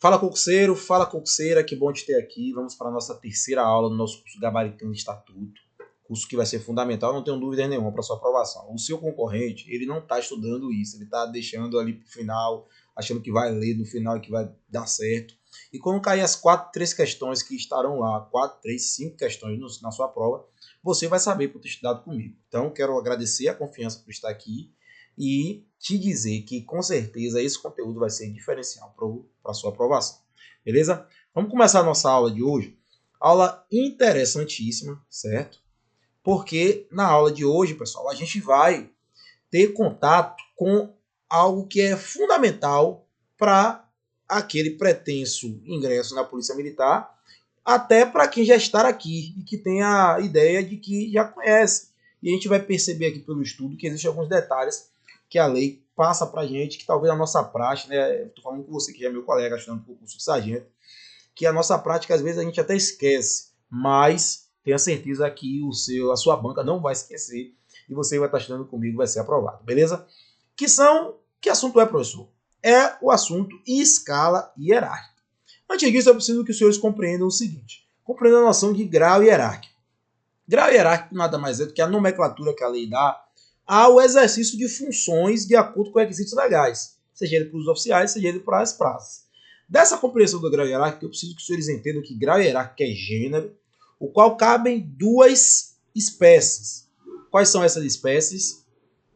Fala concurseiro, fala concurseira, que bom te ter aqui. Vamos para a nossa terceira aula do nosso curso Gabaritando Estatuto. Curso que vai ser fundamental, não tenho dúvida nenhuma para sua aprovação. O seu concorrente, ele não está estudando isso, ele está deixando ali para o final, achando que vai ler no final e que vai dar certo. E quando cair as 3 questões que estarão lá, 5 questões na sua prova, você vai saber por ter estudado comigo. Então, quero agradecer a confiança por estar aqui e te dizer que, com certeza, esse conteúdo vai ser diferencial para a sua aprovação. Beleza? Vamos começar a nossa aula de hoje. Aula interessantíssima, certo? Porque na aula de hoje, pessoal, a gente vai ter contato com algo que é fundamental para aquele pretenso ingresso na Polícia Militar, até para quem já está aqui e que tem a ideia de que já conhece. E a gente vai perceber aqui pelo estudo que existem alguns detalhes que a lei passa para a gente, que talvez a nossa prática, né, estou falando com você que já é meu colega, estudando para o curso de sargento, que a nossa prática às vezes a gente até esquece, mas tenha certeza que a sua banca não vai esquecer e você vai estar estudando comigo, vai ser aprovado, beleza? Que assunto é, professor? É o assunto escala hierárquica. Antes disso, eu preciso que os senhores compreendam o seguinte: compreendam a noção de grau hierárquico. Grau hierárquico nada mais é do que a nomenclatura que a lei dá ao exercício de funções de acordo com requisitos legais, seja ele para os oficiais, seja ele para as praças. Dessa compreensão do grau hierárquico, eu preciso que os senhores entendam que grau hierárquico é gênero, o qual cabem 2 espécies. Quais são essas espécies?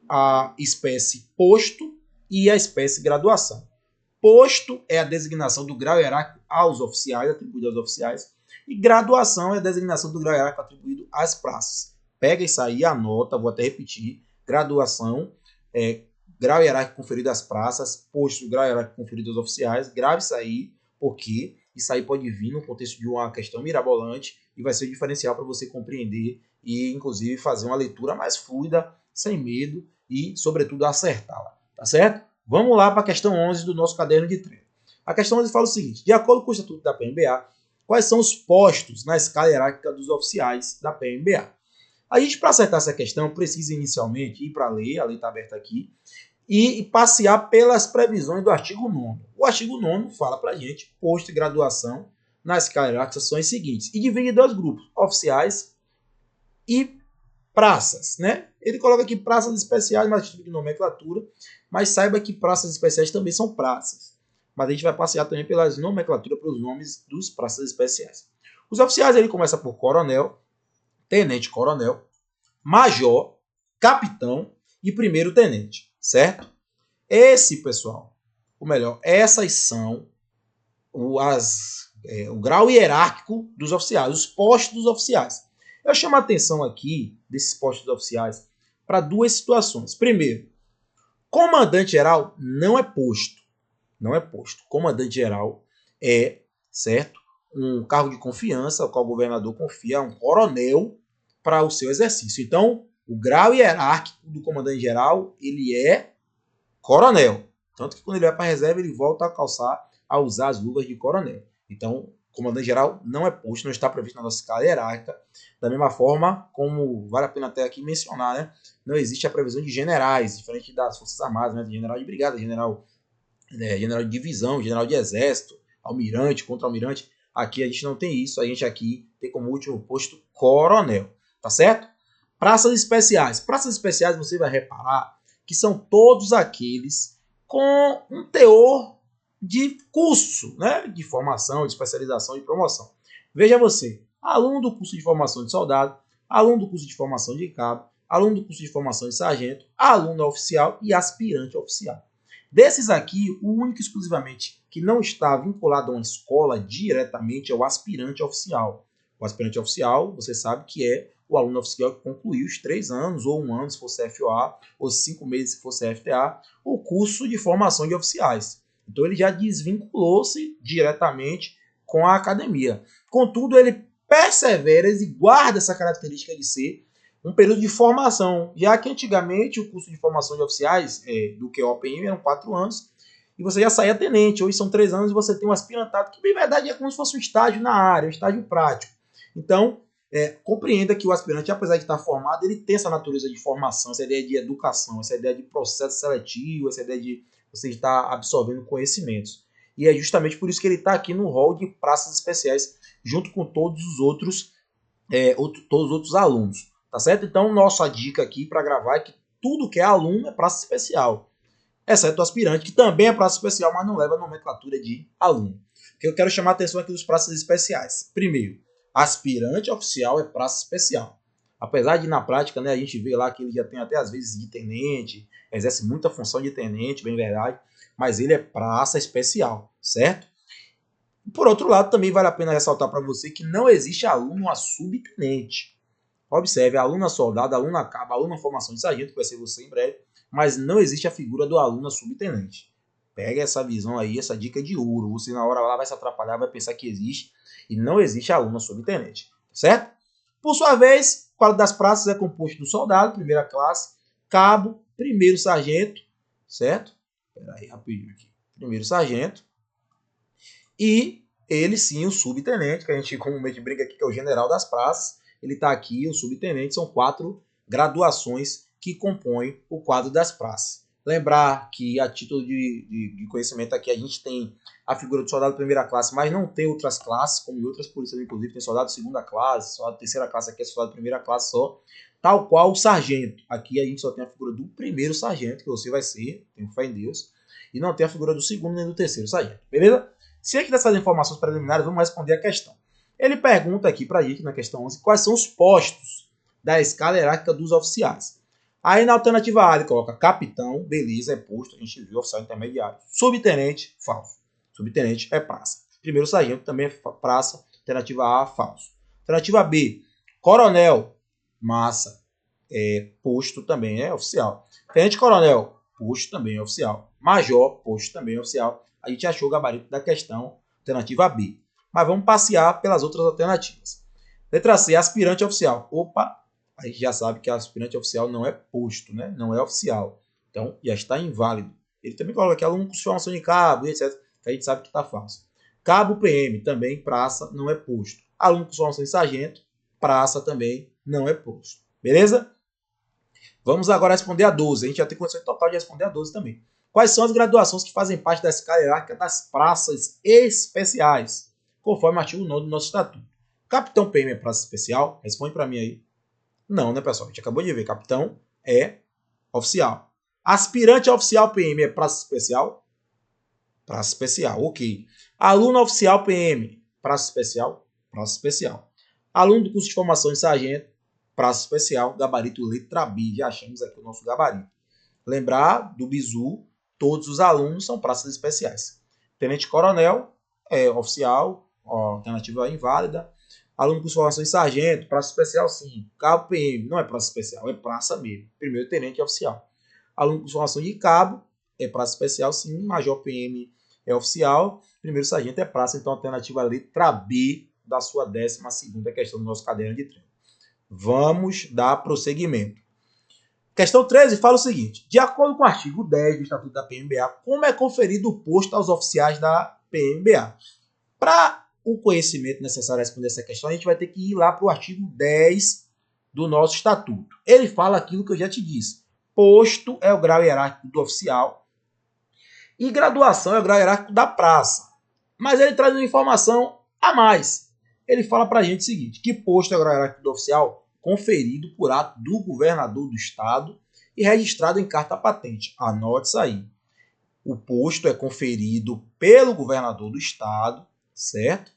A espécie posto e a espécie graduação. Posto é a designação do grau hierárquico aos oficiais, atribuído aos oficiais, e graduação é a designação do grau hierárquico atribuído às praças. Pega isso aí, anota, vou até repetir. Graduação é grau hierárquico conferido às praças, posto grau hierárquico conferido aos oficiais. Grave isso aí, porque isso aí pode vir no contexto de uma questão mirabolante e vai ser diferencial para você compreender e, inclusive, fazer uma leitura mais fluida, sem medo e, sobretudo, acertá-la. Tá certo? Vamos lá para a questão 11 do nosso caderno de treino. A questão 11 fala o seguinte: de acordo com o Estatuto da PMBA, quais são os postos na escala hierárquica dos oficiais da PMBA? A gente, para acertar essa questão, precisa inicialmente ir para a lei está aberta aqui, e passear pelas previsões do artigo 9º. O artigo 9º fala para a gente, posto e graduação na escala hierárquica são os seguintes, e divide em 2 grupos, oficiais e praças, né? Ele coloca aqui praças especiais, mais tipo de nomenclatura, mas saiba que praças especiais também são praças. Mas a gente vai passear também pelas nomenclaturas, pelos nomes dos praças especiais. Os oficiais, ele começa por coronel, tenente-coronel, major, capitão e primeiro-tenente, certo? Pessoal, ou melhor, essas são o grau hierárquico dos oficiais, os postos dos oficiais. Eu chamo a atenção aqui, desses postos oficiais, para 2 situações. Primeiro, comandante-geral não é posto. Não é posto. Comandante-geral é, certo, um cargo de confiança, ao qual o governador confia a um coronel para o seu exercício. Então, o grau hierárquico do comandante-geral, ele é coronel. Tanto que quando ele vai para a reserva, ele volta a usar as luvas de coronel. Então, comandante-geral não é posto, não está previsto na nossa escala hierárquica. Da mesma forma, como vale a pena até aqui mencionar, né? Não existe a previsão de generais, diferente das Forças Armadas, né? General de brigada, general de divisão, general de exército, almirante, contra-almirante. Aqui a gente não tem isso, a gente aqui tem como último posto coronel, tá certo? Praças especiais. Praças especiais você vai reparar que são todos aqueles com um teor de curso, né? De formação, de especialização e promoção. Veja você, aluno do curso de formação de soldado, aluno do curso de formação de cabo, aluno do curso de formação de sargento, aluno oficial e aspirante oficial. Desses aqui, o único exclusivamente que não está vinculado a uma escola diretamente é o aspirante oficial. O aspirante oficial, você sabe que é o aluno oficial que concluiu os 3 anos, ou 1 ano se for CFOA, ou 5 meses se for CFTA, o curso de formação de oficiais. Então ele já desvinculou-se diretamente com a academia. Contudo, ele persevera e guarda essa característica de ser um período de formação, já que antigamente o curso de formação de oficiais do QOPM eram 4 anos, e você já saía tenente. Hoje são 3 anos e você tem um aspirantado, que na verdade é como se fosse um estágio na área, um estágio prático. Então, compreenda que o aspirante, apesar de estar formado, ele tem essa natureza de formação, essa ideia de educação, essa ideia de processo seletivo, essa ideia de você está absorvendo conhecimentos. E é justamente por isso que ele está aqui no rol de praças especiais, junto com todos os outros, alunos. Tá certo? Então, nossa dica aqui para gravar é que tudo que é aluno é praça especial. Exceto o aspirante, que também é praça especial, mas não leva a nomenclatura de aluno. Que eu quero chamar a atenção aqui dos praças especiais. Primeiro, aspirante oficial é praça especial. Apesar de, na prática, né, a gente vê lá que ele já tem até, às vezes, de tenente, exerce muita função de tenente, bem verdade, mas ele é praça especial, certo? Por outro lado, também vale a pena ressaltar para você que não existe aluno a subtenente. Observe, aluno a soldado, aluno a cabo, aluno a formação de sargento, que vai ser você em breve, mas não existe a figura do aluno a subtenente. Pega essa visão aí, essa dica de ouro. Você na hora lá vai se atrapalhar, vai pensar que existe, e não existe aluno a subtenente, certo? Por sua vez, o quadro das praças é composto do soldado, primeira classe, cabo, primeiro sargento, certo? Espera aí, rapidinho aqui. Primeiro sargento. E ele sim, o subtenente, que a gente comumente brinca aqui, que é o general das praças. Ele está aqui, o subtenente, são 4 graduações que compõem o quadro das praças. Lembrar que, a título de conhecimento aqui, a gente tem a figura do soldado primeira classe, mas não tem outras classes, como em outras polícias, inclusive, tem soldado segunda classe, soldado terceira classe, aqui é soldado primeira classe só, tal qual o sargento. Aqui a gente só tem a figura do primeiro sargento, que você vai ser, tenho fé em Deus, e não tem a figura do segundo nem do terceiro sargento, beleza? Ciente dessas informações preliminares, vamos responder a questão. Ele pergunta aqui para a gente, na questão 11, quais são os postos da escala hierárquica dos oficiais. Aí na alternativa A ele coloca capitão, beleza, é posto, a gente viu, oficial intermediário. Subtenente, falso. Subtenente é praça. Primeiro sargento também é praça. Alternativa A, falso. Alternativa B, coronel, massa, posto também é oficial. Tenente coronel, posto também é oficial. Major, posto também é oficial. A gente achou o gabarito da questão, alternativa B. Mas vamos passear pelas outras alternativas. Letra C, aspirante oficial. Opa, a gente já sabe que aspirante oficial não é posto, né? Não é oficial. Então, já está inválido. Ele também coloca aqui aluno com formação de cabo, etc. Que a gente sabe que está falso. Cabo PM, também praça, não é posto. Aluno com formação de sargento, praça também não é posto. Beleza? Vamos agora responder a 12. A gente já tem condição total de responder a 12 também. Quais são as graduações que fazem parte da escala hierárquica das praças especiais, conforme o artigo 9 do nosso estatuto? Capitão PM é praça especial? Responde para mim aí. Não, né, pessoal? A gente acabou de ver. Capitão é oficial. Aspirante a oficial PM é praça especial? Praça especial, ok. Aluno oficial PM, praça especial? Praça especial. Aluno do curso de formação de sargento, praça especial, gabarito letra B. Já achamos aqui o nosso gabarito. Lembrar do bizu, todos os alunos são praças especiais. Tenente coronel é oficial, alternativa inválida. Aluno com formação de sargento, praça especial sim. Cabo PM, não é praça especial, é praça mesmo. Primeiro tenente é oficial. Aluno com formação de cabo, é praça especial sim. Major PM é oficial. Primeiro sargento é praça, então alternativa letra B da sua 12ª questão do nosso caderno de treino. Vamos dar prosseguimento. Questão 13 fala o seguinte: de acordo com o artigo 10 do Estatuto da PMBA, como é conferido o posto aos oficiais da PMBA? Para o conhecimento necessário a responder essa questão, a gente vai ter que ir lá para o artigo 10 do nosso Estatuto. Ele fala aquilo que eu já te disse. Posto é o grau hierárquico do oficial e graduação é o grau hierárquico da praça. Mas ele traz uma informação a mais. Ele fala para a gente o seguinte, que posto é o grau hierárquico do oficial conferido por ato do governador do estado e registrado em carta patente. Anote isso aí. O posto é conferido pelo governador do estado, certo?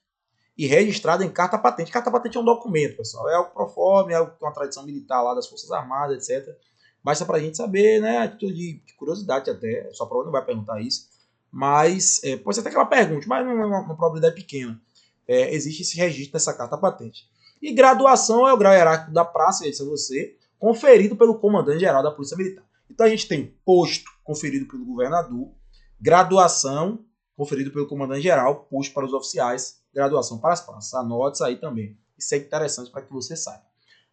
E registrado em carta patente. Carta patente é um documento, pessoal. É algo proforme, é algo que tem uma tradição militar lá das Forças Armadas, etc. Basta para a gente saber, né? A título de curiosidade até. Sua prova não vai perguntar isso. Mas pode ser até que ela pergunte, mas não é uma probabilidade pequena. Existe esse registro dessa carta patente. E graduação é o grau hierárquico da praça, esse é você, conferido pelo comandante-geral da Polícia Militar. Então a gente tem posto conferido pelo governador, graduação conferido pelo comandante-geral, posto para os oficiais, graduação para as praças. Anote isso aí também. Isso é interessante para que você saiba.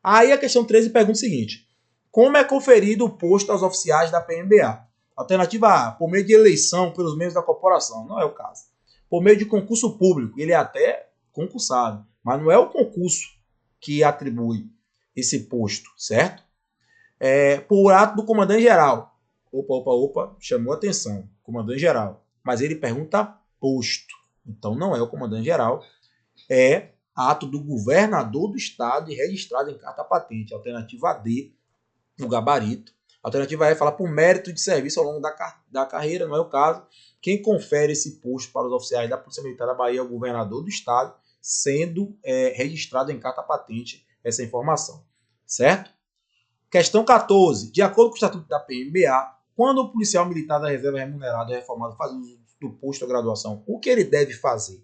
Aí a questão 13 pergunta o seguinte: como é conferido o posto aos oficiais da PMBA? Alternativa A, por meio de eleição pelos membros da corporação. Não é o caso. Por meio de concurso público. Ele é até concursado, mas não é o concurso que atribui esse posto, certo? Por ato do comandante-geral. Opa, chamou atenção. comandante-geral. Mas ele pergunta posto. Então não é o comandante-geral, é ato do governador do estado e registrado em carta patente. Alternativa D, o gabarito. Alternativa E fala por mérito de serviço ao longo da carreira, não é o caso. Quem confere esse posto para os oficiais da Polícia Militar da Bahia é o governador do estado, sendo registrado em carta patente essa informação. Certo? Questão 14. De acordo com o Estatuto da PMBA, quando o policial militar da reserva remunerado é reformado faz uso do posto à graduação, o que ele deve fazer?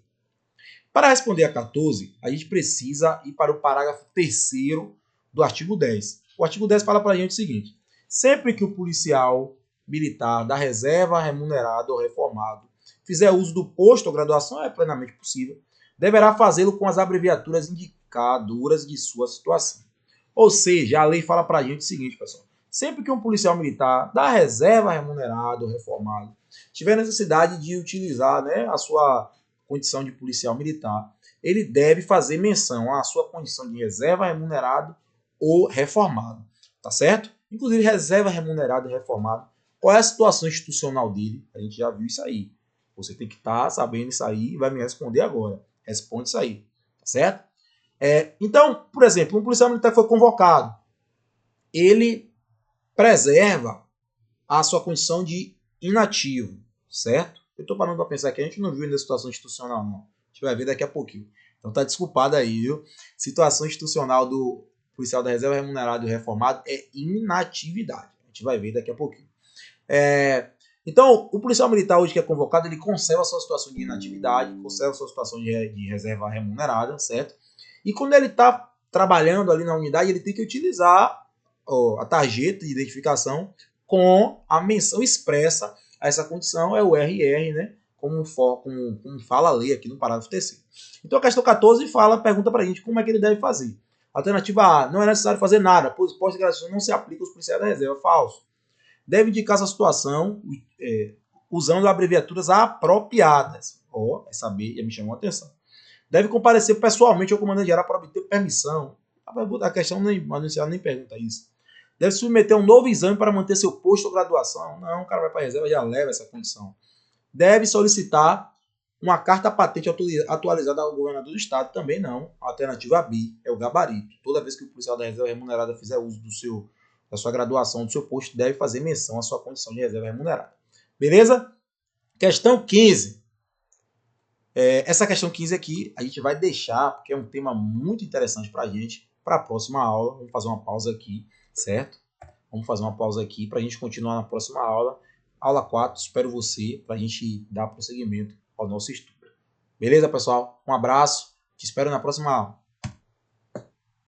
Para responder a 14, a gente precisa ir para o parágrafo 3º do artigo 10. O artigo 10 fala para a gente o seguinte: sempre que o policial militar da reserva remunerado ou reformado fizer uso do posto ou graduação, é plenamente possível, deverá fazê-lo com as abreviaturas indicadoras de sua situação. Ou seja, a lei fala para a gente o seguinte, pessoal: sempre que um policial militar da reserva remunerado ou reformado tiver necessidade de utilizar, né, a sua condição de policial militar, ele deve fazer menção à sua condição de reserva remunerado ou reformado, tá certo? Inclusive, reserva remunerado e reformado, qual é a situação institucional dele? A gente já viu isso aí. Você tem que estar sabendo isso aí e vai me responder agora. Responde isso aí, tá certo? Então, por exemplo, um policial militar que foi convocado, ele preserva a sua condição de inativo, certo? Eu estou parando para pensar que a gente não viu ainda a situação institucional, não. A gente vai ver daqui a pouquinho. Então tá desculpado aí, viu? Situação institucional do policial da reserva remunerado e reformado é inatividade. A gente vai ver daqui a pouquinho. Então, o policial militar hoje que é convocado, ele conserva a sua situação de inatividade, conserva a sua situação de reserva remunerada, certo? E quando ele está trabalhando ali na unidade, ele tem que utilizar a tarjeta de identificação com a menção expressa a essa condição, é o RR, né? Como fala a lei aqui no parágrafo 3º. Então a questão 14 pergunta para a gente como é que ele deve fazer. Alternativa A, não é necessário fazer nada, pois pós-graduação não se aplica aos policiais da reserva. Falso. Deve indicar essa situação usando abreviaturas apropriadas. Essa B já me chamou a atenção. Deve comparecer pessoalmente ao comandante-geral para obter permissão. A questão anunciada nem pergunta isso. Deve submeter um novo exame para manter seu posto ou graduação. Não, o cara vai para a reserva e já leva essa condição. Deve solicitar uma carta patente atualizada ao governador do estado. Também não. A alternativa B é o gabarito. Toda vez que o policial da reserva remunerada fizer uso da sua graduação, do seu posto, deve fazer menção à sua condição de reserva remunerada. Beleza? Questão 15. Essa questão 15 aqui a gente vai deixar, porque é um tema muito interessante para a gente, para a próxima aula. Vamos fazer uma pausa aqui, certo? Vamos fazer uma pausa aqui para a gente continuar na próxima aula. Aula 4, espero você para a gente dar prosseguimento ao nosso estudo. Beleza, pessoal? Um abraço, te espero na próxima aula.